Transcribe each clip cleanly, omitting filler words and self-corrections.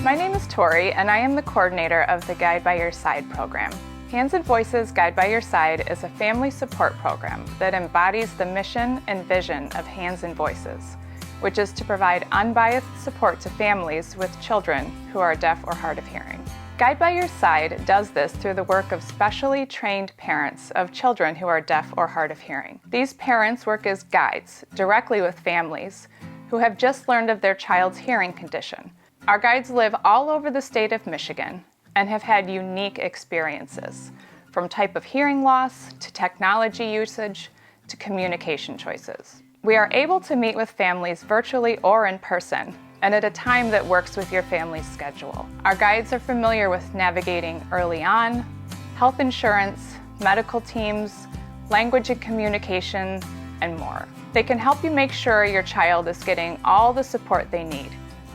My name is Tori, and I am the coordinator of the Guide by Your Side program. Hands and Voices Guide by Your Side is a family support program that embodies the mission and vision of Hands and Voices, which is to provide unbiased support to families with children who are deaf or hard of hearing. Guide by Your Side does this through the work of specially trained parents of children who are deaf or hard of hearing. These parents work as guides directly with families who have just learned of their child's hearing condition. Our guides live all over the state of Michigan and have had unique experiences, from type of hearing loss to technology usage to communication choices. We are able to meet with families virtually or in person, and at a time that works with your family's schedule. Our guides are familiar with navigating early on, health insurance, medical teams, language and communication, and more. They can help you make sure your child is getting all the support they need,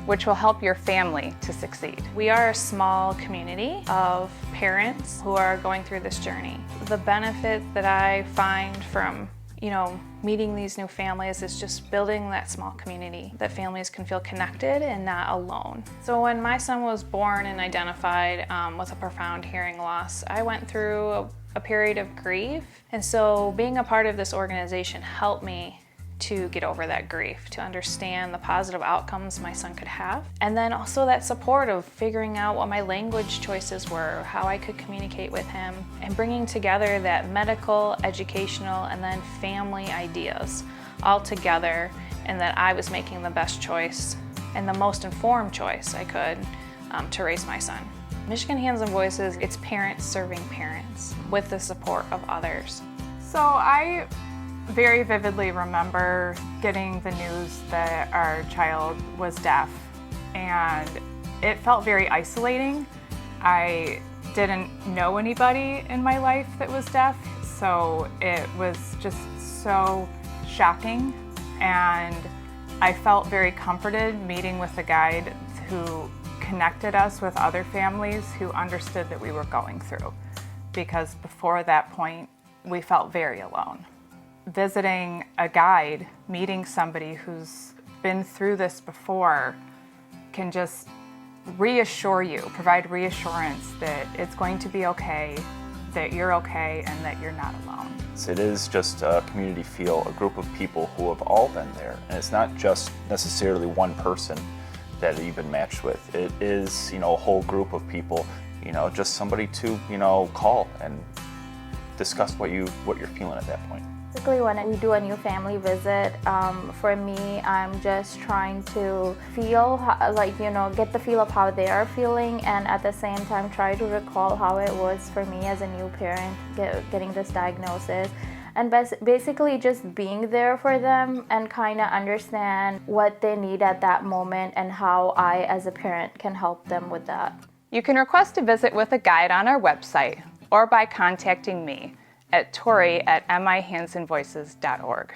which will help your family to succeed. We are a small community of parents who are going through this journey. The benefit that I find from meeting these new families is just building that small community that families can feel connected and not alone. So when my son was born and identified with a profound hearing loss, I went through a period of grief. And so being a part of this organization helped me to get over that grief, to understand the positive outcomes my son could have. And then also that support of figuring out what my language choices were, how I could communicate with him, and bringing together that medical, educational, and then family ideas all together, and that I was making the best choice and the most informed choice I could to raise my son. Michigan Hands and Voices, it's parents serving parents with the support of others. So I very vividly remember getting the news that our child was deaf, and it felt very isolating. I didn't know anybody in my life that was deaf, so it was just so shocking, and I felt very comforted meeting with a guide who connected us with other families who understood that we were going through, because before that point we felt very alone. Visiting a guide, meeting somebody who's been through this before, can just reassure you, provide reassurance that it's going to be okay, that you're okay, and that you're not alone. It is just a community feel, a group of people who have all been there. And it's not just necessarily one person that you've been matched with. It is, a whole group of people, just somebody to, call and discuss what you're feeling at that point. Basically, when we do a new family visit, for me, I'm just trying to feel, get the feel of how they are feeling, and at the same time try to recall how it was for me as a new parent getting this diagnosis. And basically just being there for them and kind of understand what they need at that moment and how I, as a parent, can help them with that. You can request a visit with a guide on our website or by contacting me at tori@mihandsandvoices.org.